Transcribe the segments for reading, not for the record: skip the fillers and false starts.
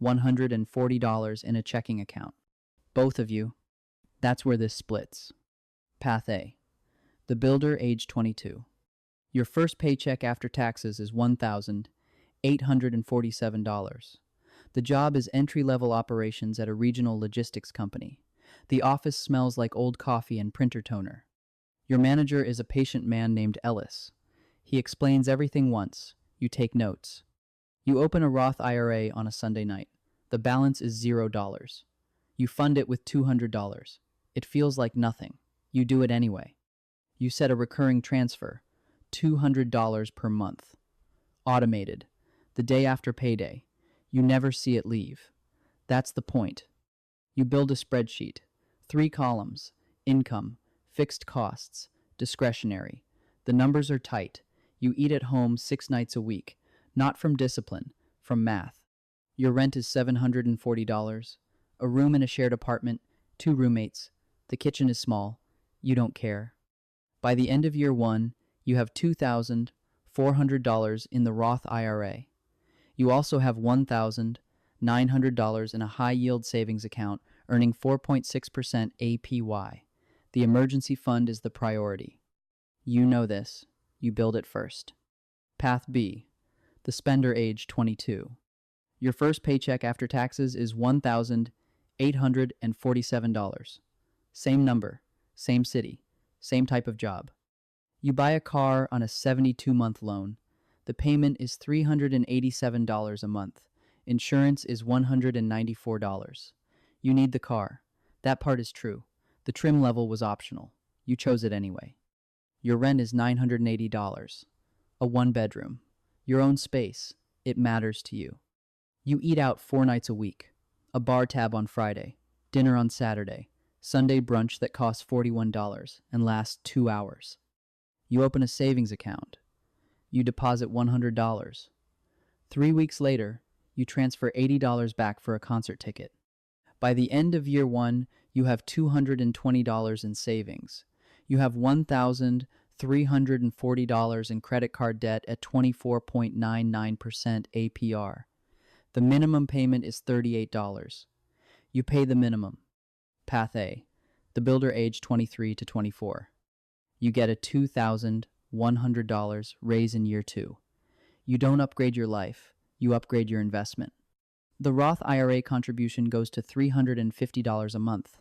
$140 in a checking account. Both of you, that's where this splits. Path A. The builder, age 22. Your first paycheck after taxes is $1,847. The job is entry-level operations at a regional logistics company. The office smells like old coffee and printer toner. Your manager is a patient man named Ellis. He explains everything once. You take notes. You open a Roth IRA on a Sunday night. The balance is $0. You fund it with $200. It feels like nothing. You do it anyway. You set a recurring transfer, $200 per month. Automated. The day after payday. You never see it leave. That's the point. You build a spreadsheet. 3 columns. Income, fixed costs, discretionary. The numbers are tight. You eat at home 6 nights a week. Not from discipline, from math. Your rent is $740. A room in a shared apartment, 2 roommates. The kitchen is small. You don't care. By the end of year 1, you have $2,400 in the Roth IRA. You also have $1,900 in a high-yield savings account earning 4.6% APY. The emergency fund is the priority. You know this. You build it first. Path B. The spender, age 22. Your first paycheck after taxes is $1,847. Same number, same city, same type of job. You buy a car on a 72-month loan. The payment is $387 a month. Insurance is $194. You need the car. That part is true. The trim level was optional. You chose it anyway. Your rent is $980. A 1-bedroom. Your own space. It matters to you. You eat out 4 nights a week. A bar tab on Friday. Dinner on Saturday. Sunday brunch that costs $41 and lasts 2 hours. You open a savings account. You deposit $100. 3 weeks later, you transfer $80 back for a concert ticket. By the end of year 1, you have $220 in savings. You have $1,340 in credit card debt at 24.99% APR. The minimum payment is $38. You pay the minimum. Path A. The builder, age 23 to 24. You get a $2,100 raise in year 2. You don't upgrade your life. You upgrade your investment. The Roth IRA contribution goes to $350 a month.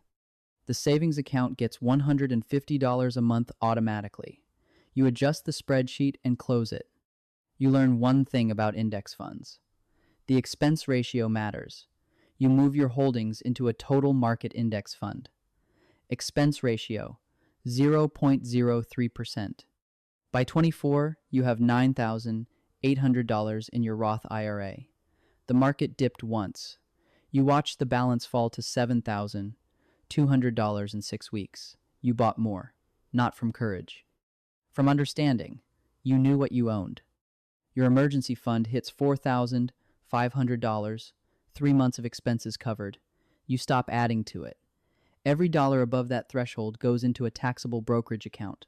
The savings account gets $150 a month automatically. You adjust the spreadsheet and close it. You learn one thing about index funds. The expense ratio matters. You move your holdings into a total market index fund. Expense ratio, 0.03%. By 24, you have $9,800 in your Roth IRA. The market dipped once. You watched the balance fall to $7,200 in 6 weeks. You bought more, not from courage. From understanding, you knew what you owned. Your emergency fund hits $4,500, 3 months of expenses covered. You stop adding to it. Every dollar above that threshold goes into a taxable brokerage account.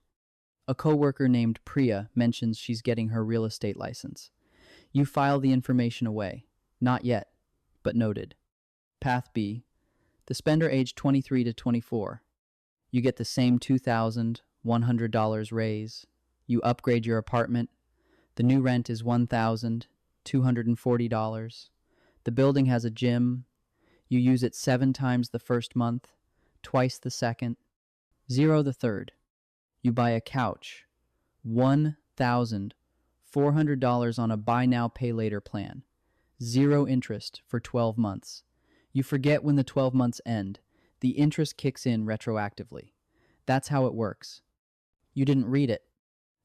A coworker named Priya mentions she's getting her real estate license. You file the information away. Not yet, but noted. Path B. The spender, age 23 to 24. You get the same $2,100 raise. You upgrade your apartment. The new rent is $1,240. The building has a gym. You use it 7 times the first month, twice the second, 0 the third. You buy a couch, $1,400 on a buy now, pay later plan, 0 interest for 12 months. You forget when the 12 months end. The interest kicks in retroactively. That's how it works. You didn't read it.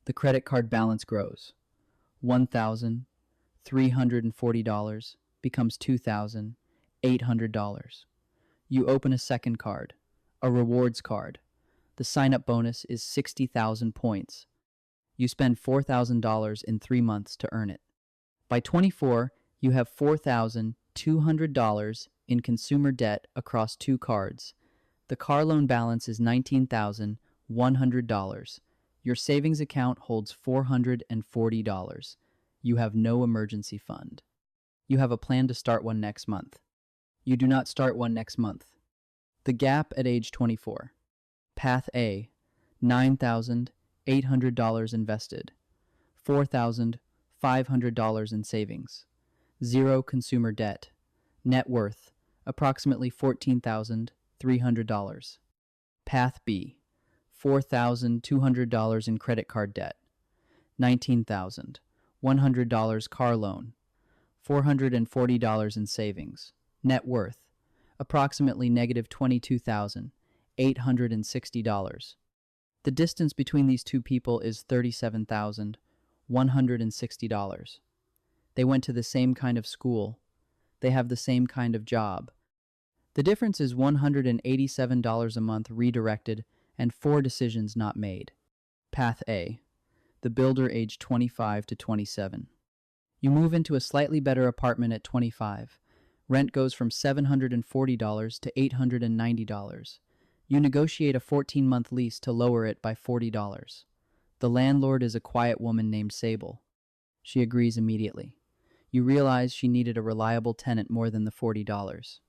The credit card balance grows. $1,340 becomes $2,800. You open a second card, a rewards card. The sign-up bonus is 60,000 points. You spend $4,000 in 3 months to earn it. By 24, you have $4,200 in consumer debt across 2 cards. The car loan balance is $19,100. Your savings account holds $440. You have no emergency fund. You have a plan to start one next month. You do not start one next month. The gap at age 24. Path A, $9,800 invested, $4,500 in savings, zero consumer debt, net worth, approximately $14,300. Path B, $4,200 in credit card debt, $19,100 car loan, $440 in savings, net worth, approximately negative $22,860. The distance between these two people is $37,160. They went to the same kind of school. They have the same kind of job. The difference is $187 a month redirected and 4 decisions not made. Path A, the builder aged 25 to 27. You move into a slightly better apartment at 25. Rent goes from $740 to $890. You negotiate a 14-month lease to lower it by $40. The landlord is a quiet woman named Sable. She agrees immediately. You realize she needed a reliable tenant more than the $40.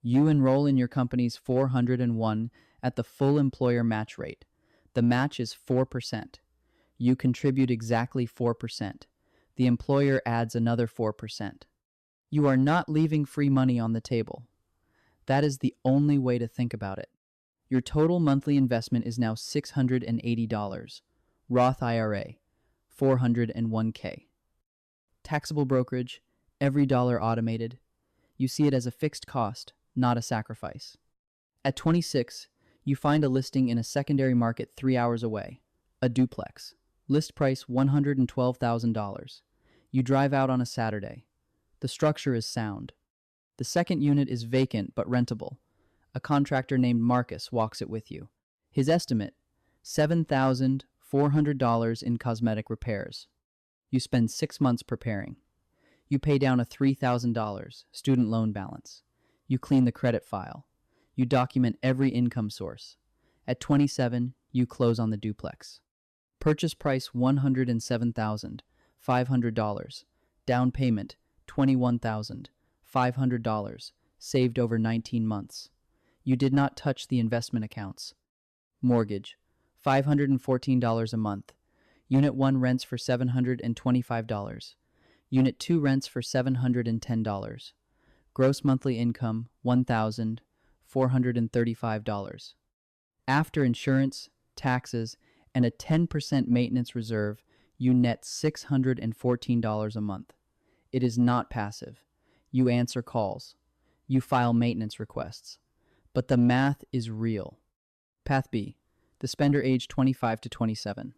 You enroll in your company's 401 at the full employer match rate. The match is 4%. You contribute exactly 4%. The employer adds another 4%. You are not leaving free money on the table. That is the only way to think about it. Your total monthly investment is now $680. Roth IRA, $401K. Taxable brokerage, every dollar automated. You see it as a fixed cost, not a sacrifice. At 26, you find a listing in a secondary market 3 hours away, a duplex. List price $112,000. You drive out on a Saturday. The structure is sound. The second unit is vacant but rentable. A contractor named Marcus walks it with you. His estimate, $7,400 in cosmetic repairs. You spend 6 months preparing. You pay down a $3,000 student loan balance. You clean the credit file. You document every income source. At 27, you close on the duplex. Purchase price $107,500. Down payment $21,500. Saved over 19 months. You did not touch the investment accounts. Mortgage, $514 a month. Unit 1 rents for $725. Unit 2 rents for $710. Gross monthly income, $1,435. After insurance, taxes, and a 10% maintenance reserve, you net $614 a month. It is not passive. You answer calls. You file maintenance requests. But the math is real. Path B, the spender aged 25 to 27.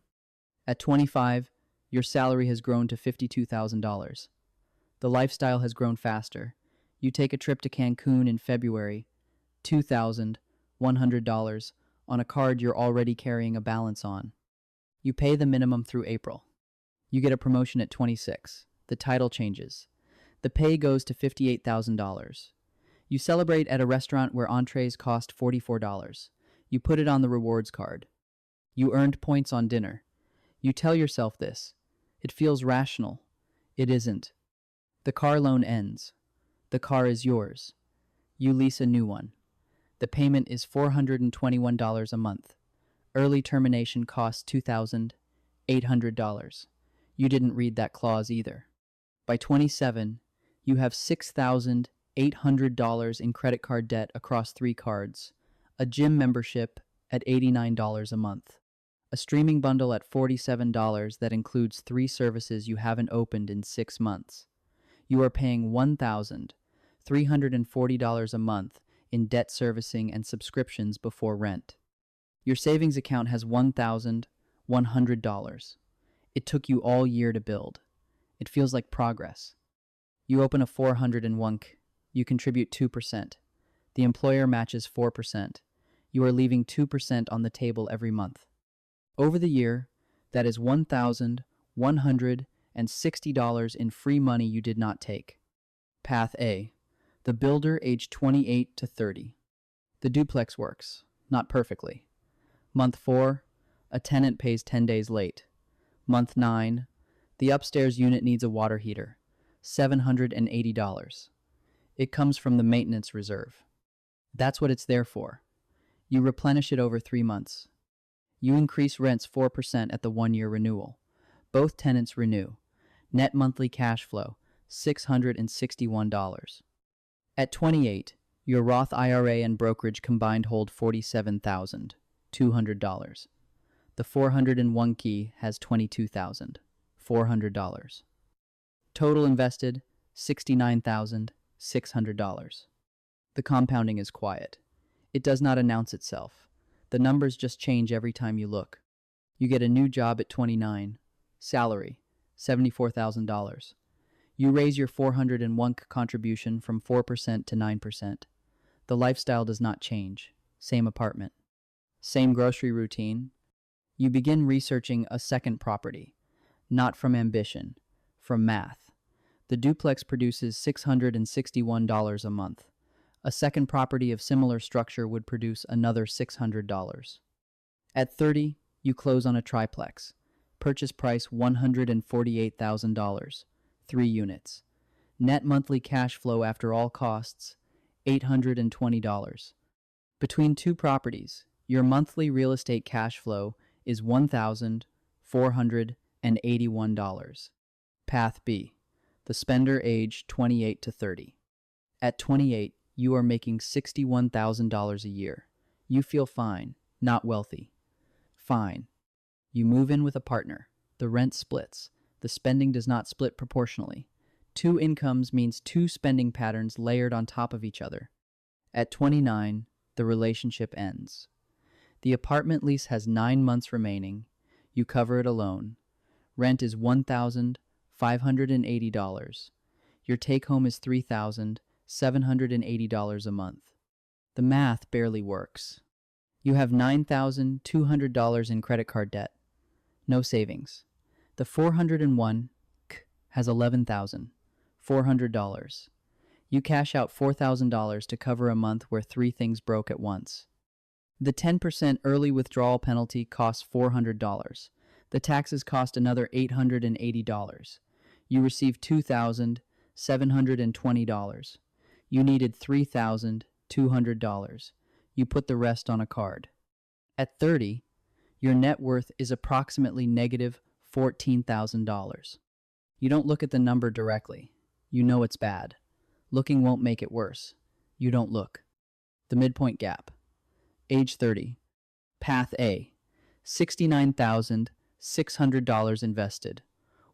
At 25, your salary has grown to $52,000. The lifestyle has grown faster. You take a trip to Cancun in February, $2,100 on a card you're already carrying a balance on. You pay the minimum through April. You get a promotion at 26. The title changes. The pay goes to $58,000. You celebrate at a restaurant where entrees cost $44. You put it on the rewards card. You earned points on dinner. You tell yourself this. It feels rational. It isn't. The car loan ends. The car is yours. You lease a new one. The payment is $421 a month. Early termination costs $2,800. You didn't read that clause either. By 27, you have $6,800 in credit card debt across 3 cards, a gym membership at $89 a month, a streaming bundle at $47 that includes 3 services you haven't opened in 6 months. You are paying $1,340 a month in debt servicing and subscriptions before rent. Your savings account has $1,100. It took you all year to build. It feels like progress. You open a 401k. You contribute 2%. The employer matches 4%. You are leaving 2% on the table every month. Over the year, that is $1,160 in free money you did not take. Path A, the builder aged 28 to 30. The duplex works, not perfectly. Month 4, a tenant pays 10 days late. Month 9, the upstairs unit needs a water heater. $780. It comes from the maintenance reserve. That's what it's there for. You replenish it over 3 months. You increase rents 4% at the 1-year renewal. Both tenants renew. Net monthly cash flow, $661. At 28, your Roth IRA and brokerage combined hold $47,200. The 401 key has $22,400. Total invested, $69,600. The compounding is quiet. It does not announce itself. The numbers just change every time you look. You get a new job at 29. Salary, $74,000. You raise your 401 contribution from 4% to 9%. The lifestyle does not change. Same apartment. Same grocery routine. You begin researching a second property. Not from ambition, from math. The duplex produces $661 a month. A second property of similar structure would produce another $600. At 30, you close on a triplex. Purchase price $148,000. 3 units. Net monthly cash flow after all costs, $820. Between 2 properties, your monthly real estate cash flow is $1,481. Path B. The spender age 28 to 30. At 28, you are making $61,000 a year. You feel fine, not wealthy. Fine. You move in with a partner. The rent splits. The spending does not split proportionally. 2 incomes means 2 spending patterns layered on top of each other. At 29, the relationship ends. The apartment lease has 9 months remaining. You cover it alone. Rent is $1,580. Your take-home is $3,780 a month. The math barely works. You have $9,200 in credit card debt. No savings. The 401 has $11,400. You cash out $4,000 to cover a month where 3 things broke at once. The 10% early withdrawal penalty costs $400. The taxes cost another $880. You receive $2,720. You needed $3,200. You put the rest on a card. At 30, your net worth is approximately negative $14,000. You don't look at the number directly. You know it's bad. Looking won't make it worse. You don't look. The midpoint gap. Age 30. Path A. $69,600 invested.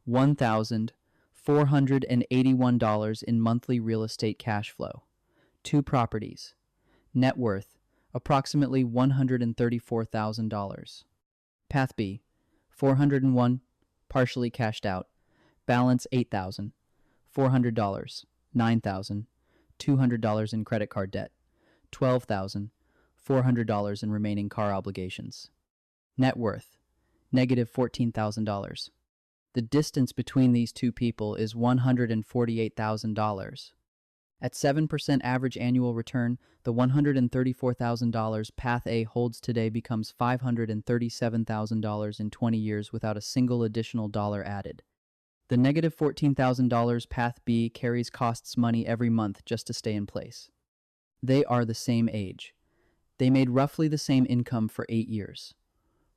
$1,481 in monthly real estate cash flow. 2 properties. Net worth, approximately $134,000. Path B. 401, partially cashed out. Balance $8,000. $400. $9,200 in credit card debt. $12,400 in remaining car obligations. Net worth, negative $14,000. The distance between these 2 people is $148,000. At 7% average annual return, the $134,000 Path A holds today becomes $537,000 in 20 years without a single additional dollar added. The negative $14,000 Path B carries costs money every month just to stay in place. They are the same age. They made roughly the same income for 8 years.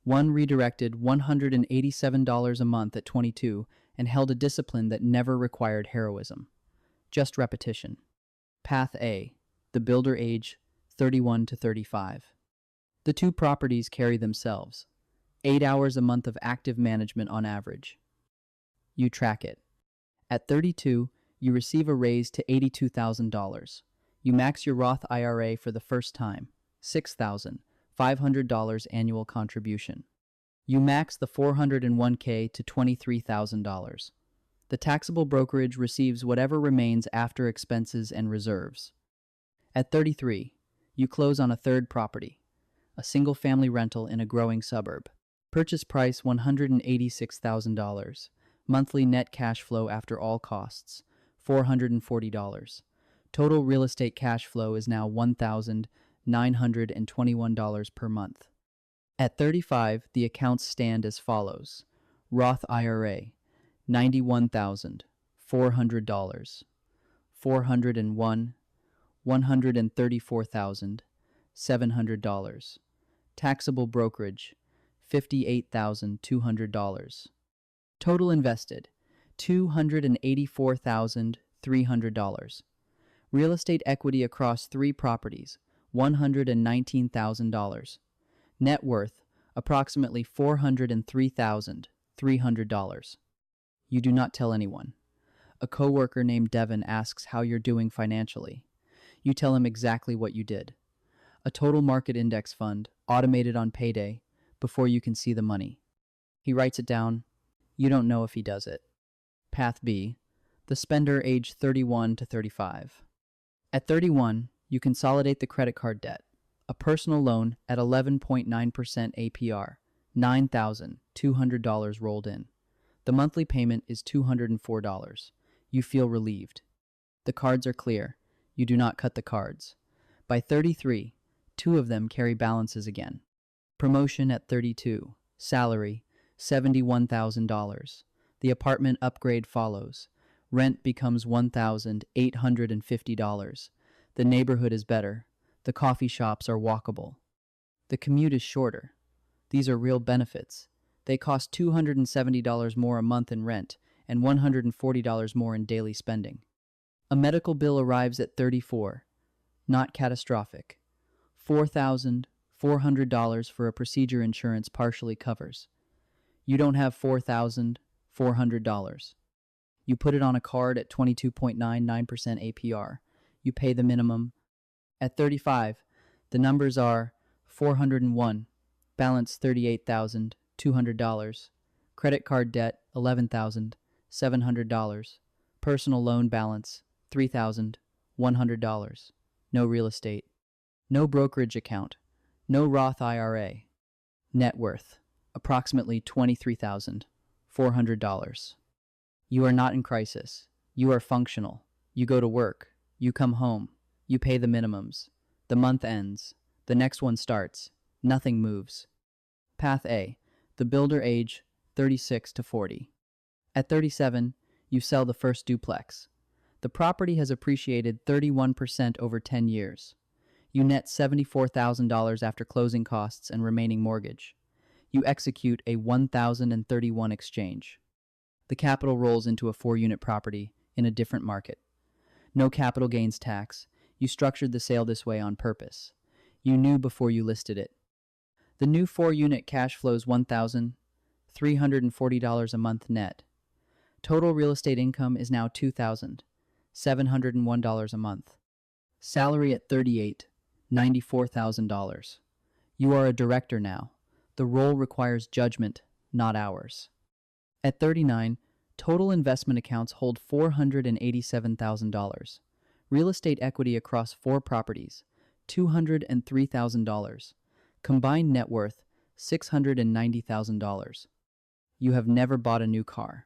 One redirected $187 a month at 22 and held a discipline that never required heroism. Just repetition. Path A, the builder age 31 to 35. The 2 properties carry themselves. 8 hours a month of active management on average. You track it. At 32, you receive a raise to $82,000. You max your Roth IRA for the first time, $6,500 annual contribution. You max the 401k to $23,000. The taxable brokerage receives whatever remains after expenses and reserves. At 33, you close on a 3rd property, a single-family rental in a growing suburb. Purchase price $186,000. Monthly net cash flow after all costs, $440. Total real estate cash flow is now $1,921 per month. At 35, the accounts stand as follows. Roth IRA, $91,000, $400, 401, $134,700. Taxable brokerage, $58,200. Total invested, $284,300. Real estate equity across 3 properties, $119,000. Net worth, approximately $403,300. You do not tell anyone. A coworker named Devin asks how you're doing financially. You tell him exactly what you did. A total market index fund, automated on payday, before you can see the money. He writes it down. You don't know if he does it. Path B, the spender age 31 to 35. At 31, you consolidate the credit card debt. A personal loan at 11.9% APR, $9,200 rolled in. The monthly payment is $204. You feel relieved. The cards are clear. You do not cut the cards. By 33, 2 of them carry balances again. Promotion at 32. Salary, $71,000. The apartment upgrade follows. Rent becomes $1,850. The neighborhood is better. The coffee shops are walkable. The commute is shorter. These are real benefits. They cost $270 more a month in rent and $140 more in daily spending. A medical bill arrives at 34. Not catastrophic. $4,400 for a procedure insurance partially covers. You don't have $4,400. You put it on a card at 22.99% APR. You pay the minimum. At 35, the numbers are 401, balance $38,200, credit card debt $11,700, personal loan balance $3,100, no real estate, no brokerage account, no Roth IRA, net worth approximately $23,400. You are not in crisis. You are functional. You go to work. You come home. You pay the minimums. The month ends. The next one starts. Nothing moves. Path A, the builder age 36 to 40. At 37, you sell the first duplex. The property has appreciated 31% over 10 years. You net $74,000 after closing costs and remaining mortgage. You execute a 1,031 exchange. The capital rolls into a 4-unit property in a different market. No capital gains tax. You structured the sale this way on purpose. You knew before you listed it. The new 4-unit cash flows $1,340 a month net. Total real estate income is now $2,701 a month. Salary at 38, $94,000. You are a director now. The role requires judgment, not hours. At 39, total investment accounts hold $487,000. Real estate equity across 4 properties, $203,000. Combined net worth, $690,000. You have never bought a new car.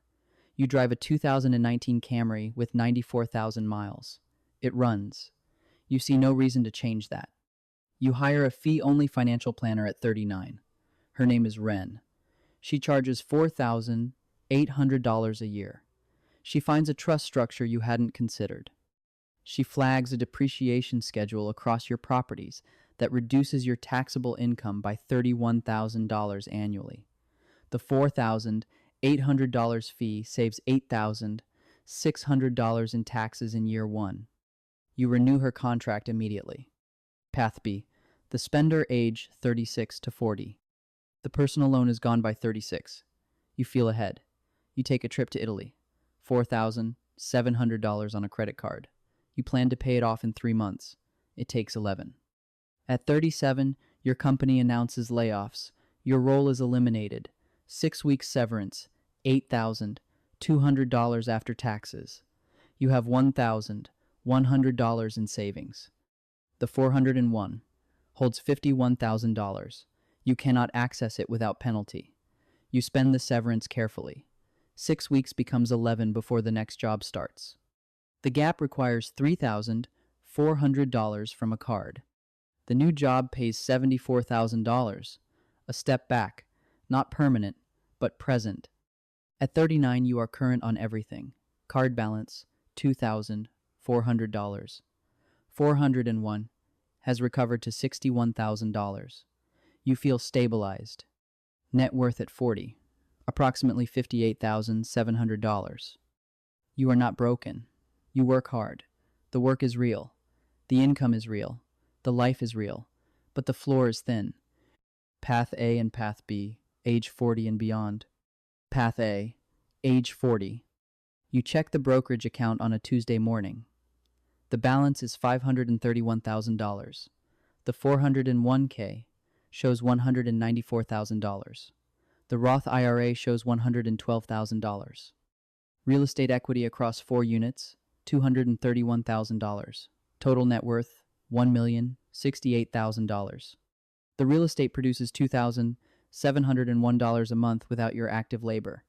You drive a 2019 Camry with 94,000 miles. It runs. You see no reason to change that. You hire a fee-only financial planner at 39. Her name is Ren. She charges $4,800 a year. She finds a trust structure you hadn't considered. She flags a depreciation schedule across your properties that reduces your taxable income by $31,000 annually. The $4,800 fee saves $8,600 in taxes in year 1. You renew her contract immediately. Path B, the spender age 36 to 40. The personal loan is gone by 36. You feel ahead. You take a trip to Italy. $4,700 on a credit card. You plan to pay it off in 3 months. It takes 11. At 37, your company announces layoffs. Your role is eliminated. 6 weeks severance, $8,200 after taxes. You have $1,100 in savings. The 401 holds $51,000. You cannot access it without penalty. You spend the severance carefully. 6 weeks becomes 11 before the next job starts. The gap requires $3,400 from a card. The new job pays $74,000. A step back, not permanent, but present. At 39, you are current on everything. Card balance, $2,400. 401 has recovered to $61,000. You feel stabilized. Net worth at 40, approximately $58,700. You are not broken. You work hard. The work is real. The income is real. The life is real. But the floor is thin. Path A and Path B, age 40 and beyond. Path A, age 40. You check the brokerage account on a Tuesday morning. The balance is $531,000. The 401k shows $194,000. The Roth IRA shows $112,000. Real estate equity across 4 units, $231,000. Total net worth, $1,068,000. The real estate produces $2,701 a month without your active labor.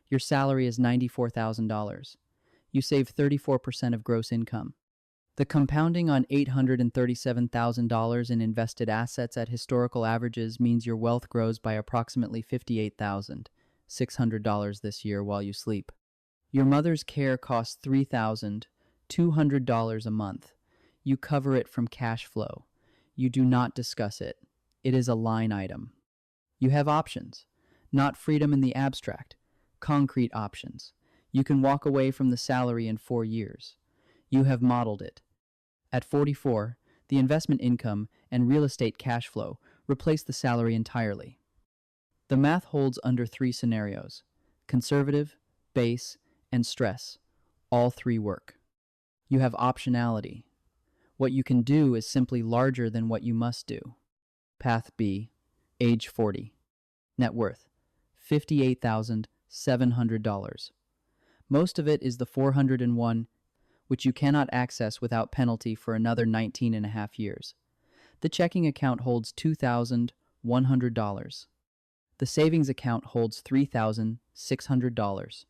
Your salary is $94,000. You save 34% of gross income. The compounding on $837,000 in invested assets at historical averages means your wealth grows by approximately $58,600 this year while you sleep. Your mother's care costs $3,200 a month. You cover it from cash flow. You do not discuss it. It is a line item. You have options, not freedom in the abstract, concrete options. You can walk away from the salary in 4 years. You have modeled it. At 44, the investment income and real estate cash flow replace the salary entirely. The math holds under 3 scenarios: conservative, base, and stress. All 3 work. You have optionality. What you can do is simply larger than what you must do. Path B, age 40. Net worth, $58,700. Most of it is the 401, which you cannot access without penalty for another 19 and a half years. The checking account holds $2,100. The savings account holds $3,600.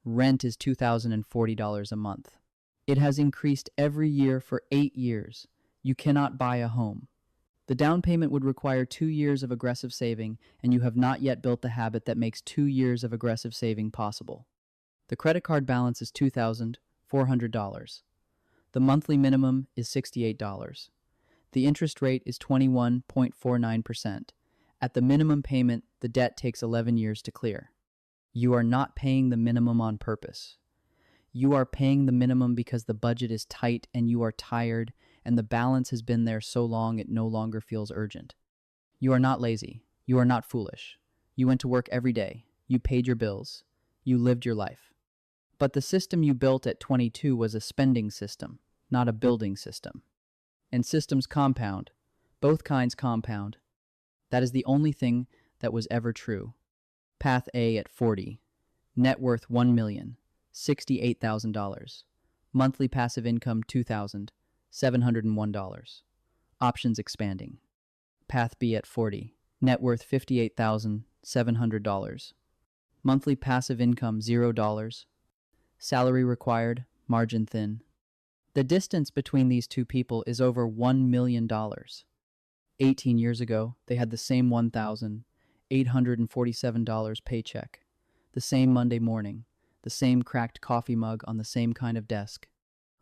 Rent is $2,040 a month. It has increased every year for 8 years. You cannot buy a home. The down payment would require 2 years of aggressive saving, and you have not yet built the habit that makes 2 years of aggressive saving possible. The credit card balance is $2,400. The monthly minimum is $68. The interest rate is 21.49%. At the minimum payment, the debt takes 11 years to clear. You are not paying the minimum on purpose. You are paying the minimum because the budget is tight and you are tired, and the balance has been there so long it no longer feels urgent. You are not lazy. You are not foolish. You went to work every day. You paid your bills. You lived your life. But the system you built at 22 was a spending system, not a building system. And systems compound. Both kinds compound. That is the only thing that was ever true. Path A at 40. Net worth $1,068,000. Monthly passive income $2,701. Options expanding. Path B at 40. Net worth $58,700. Monthly passive income $0. Salary required, margin thin. The distance between these two people is over $1 million. 18 years ago, they had the same $1,847 paycheck, the same Monday morning, the same cracked coffee mug on the same kind of desk.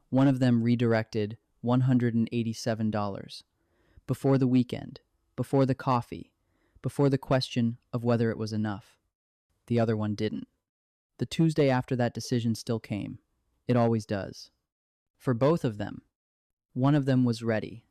One of them redirected $187. Before the weekend, before the coffee, before the question of whether it was enough. The other one didn't. The Tuesday after that decision still came. It always does. For both of them, one of them was ready.